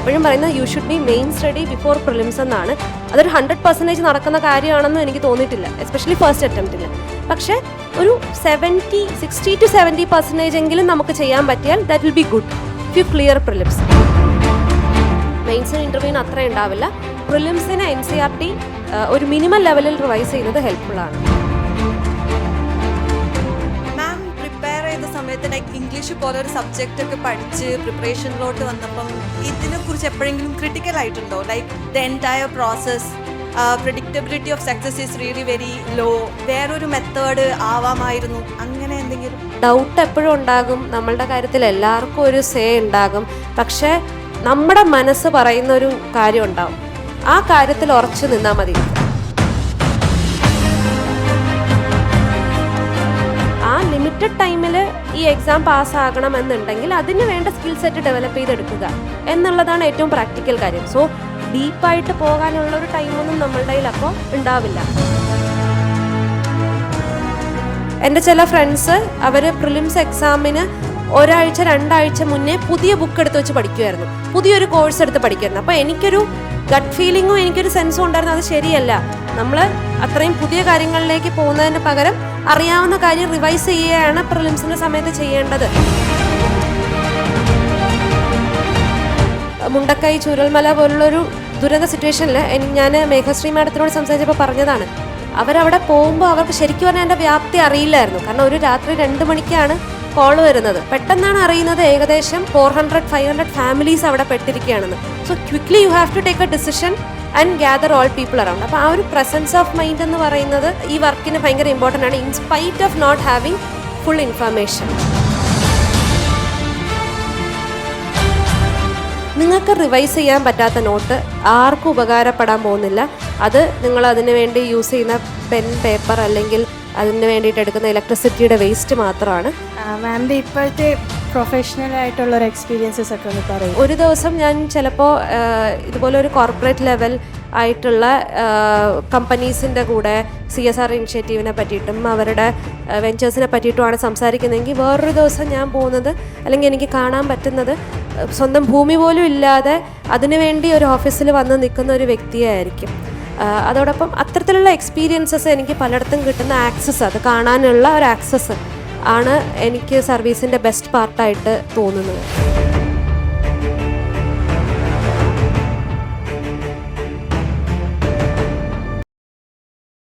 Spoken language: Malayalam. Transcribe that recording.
എപ്പോഴും പറയുന്നത് you should be main study before prelims എന്നാണ്. അതൊരു 100% നടക്കുന്ന കാര്യമാണെന്ന് എനിക്ക് തോന്നിയിട്ടില്ല, എസ്പെഷ്യലി ഫസ്റ്റ് അറ്റംപ്റ്റിൽ. പക്ഷേ ഒരു 60 to 70% എങ്കിലും നമുക്ക് ചെയ്യാൻ പറ്റിയാൽ that will be good if you clear prelims. മെയിൻസിന് ഇൻ്റർവ്യൂവിന് അത്ര ഉണ്ടാവില്ല. പ്രിലിംസിന് NCERT ഒരു മിനിമം ലെവലിൽ റിവൈസ് ചെയ്യുന്നത് ഹെൽപ്ഫുള്ളാണ്. മാം പ്രിപ്പയർ ചെയ്ത സമയത്ത് ലൈക്ക് ഇംഗ്ലീഷ് പോലെ ഒരു സബ്ജക്റ്റ് ഒക്കെ പഠിച്ച് പ്രിപ്പറേഷനിലോട്ട് വന്നപ്പം ഇതിനെക്കുറിച്ച് എപ്പോഴെങ്കിലും ക്രിട്ടിക്കൽ ആയിട്ടുണ്ടോ? Like the entire process, predictability of success is really very low, വേറൊരു മെത്തേഡ് ആവാമായിരുന്നു, അങ്ങനെ എന്തെങ്കിലും? ഡൗട്ട് എപ്പോഴും ഉണ്ടാകും. നമ്മളുടെ കാര്യത്തിൽ എല്ലാവർക്കും ഒരു സേ ഉണ്ടാകും. പക്ഷേ നമ്മുടെ മനസ്സ് പറയുന്ന ഒരു കാര്യം ഉണ്ടാവും, ആ കാര്യത്തിൽ ഉറച്ചു നിന്നാൽ മതി. ആ ലിമിറ്റഡ് ടൈമിൽ ഈ എക്സാം പാസ്സാകണം എന്നുണ്ടെങ്കിൽ അതിന് വേണ്ട സ്കിൽ സെറ്റ് ഡെവലപ്പ് ചെയ്തെടുക്കുക എന്നുള്ളതാണ് ഏറ്റവും പ്രാക്ടിക്കൽ കാര്യം. സോ ഡീപ്പായിട്ട് പോകാനുള്ള ഒരു ടൈമൊന്നും നമ്മളുടെ കയ്യിൽ അപ്പോൾ ഉണ്ടാവില്ല. എൻ്റെ ചില ഫ്രണ്ട്സ് അവർ പ്രിലിംസ് എക്സാമിന് 1-2 ആഴ്ച മുന്നേ പുതിയ ബുക്ക് എടുത്ത് വെച്ച് പഠിക്കുമായിരുന്നു, പുതിയൊരു കോഴ്സ് എടുത്ത് പഠിക്കുമായിരുന്നു. അപ്പോൾ എനിക്കൊരു ഗട്ട് ഫീലിങ്ങും എനിക്കൊരു സെൻസും ഉണ്ടായിരുന്നു, അത് ശരിയല്ല. നമ്മൾ അത്രയും പുതിയ കാര്യങ്ങളിലേക്ക് പോകുന്നതിന് പകരം അറിയാവുന്ന കാര്യം റിവൈസ് ചെയ്യുകയാണ് പ്രിലിംസിൻ്റെ സമയത്ത് ചെയ്യേണ്ടത്. മുണ്ടക്കൈ ചൂരൽമല പോലുള്ളൊരു ദുരന്ത സിറ്റുവേഷനിൽ ഞാൻ മേഘശ്രീ മാഡത്തിനോട് സംസാരിച്ചപ്പോൾ പറഞ്ഞതാണ്, അവരവിടെ പോകുമ്പോൾ അവർക്ക് ശരിക്കും പറഞ്ഞാൽ എൻ്റെ വ്യാപ്തി അറിയില്ലായിരുന്നു. കാരണം ഒരു രാത്രി 2 മണിക്കാണ് കോൾ വരുന്നത്. പെട്ടെന്നാണ് അറിയുന്നത് ഏകദേശം 400-500 ഫാമിലീസ് അവിടെ പെട്ടിരിക്കുകയാണെന്ന്. So quickly you have to take a decision and gather all people around. അപ്പോൾ ആ ഒരു പ്രസൻസ് ഓഫ് മൈൻഡ് എന്ന് പറയുന്നത് ഈ വർക്കിന് ഭയങ്കര ഇമ്പോർട്ടൻ്റ് ആണ്, in spite of not having full information. നിങ്ങൾക്ക് റിവൈസ് ചെയ്യാൻ പറ്റാത്ത നോട്ട് ആർക്കും ഉപകാരപ്പെടാൻ പോകുന്നില്ല. അത് നിങ്ങൾ അതിന് വേണ്ടി യൂസ് ചെയ്യുന്ന പെൻ, പേപ്പർ അല്ലെങ്കിൽ അതിന് വേണ്ടിയിട്ട് എടുക്കുന്ന ഇലക്ട്രിസിറ്റിയുടെ വേസ്റ്റ് മാത്രമാണ്. മാമിൻ്റെ ഇപ്പോഴത്തെ പ്രൊഫഷണൽ ആയിട്ടുള്ളൊരു എക്സ്പീരിയൻസസ് ഒക്കെ ഒന്ന് പറയും. ഒരു ദിവസം ഞാൻ ചിലപ്പോൾ ഇതുപോലെ ഒരു കോർപ്പറേറ്റ് ലെവൽ ആയിട്ടുള്ള കമ്പനീസിൻ്റെ കൂടെ CSR ഇനിഷ്യേറ്റീവിനെ പറ്റിയിട്ടും അവരുടെ വെഞ്ചേഴ്സിനെ പറ്റിയിട്ടുമാണ് സംസാരിക്കുന്നതെങ്കിൽ വേറൊരു ദിവസം ഞാൻ പോകുന്നത് അല്ലെങ്കിൽ എനിക്ക് കാണാൻ പറ്റുന്നത് സ്വന്തം ഭൂമി പോലും ഇല്ലാതെ അതിനുവേണ്ടി ഒരു ഓഫീസിൽ വന്ന് നിൽക്കുന്ന ഒരു വ്യക്തിയായിരിക്കും. അതോടൊപ്പം അത്തരത്തിലുള്ള എക്സ്പീരിയൻസസ് എനിക്ക് പലയിടത്തും കിട്ടുന്ന ആക്സസ്, അത് കാണാനുള്ള ഒരു ആക്സസ് ആണ് എനിക്ക് സർവീസിൻ്റെ ബെസ്റ്റ് പാർട്ടായിട്ട് തോന്നുന്നത്.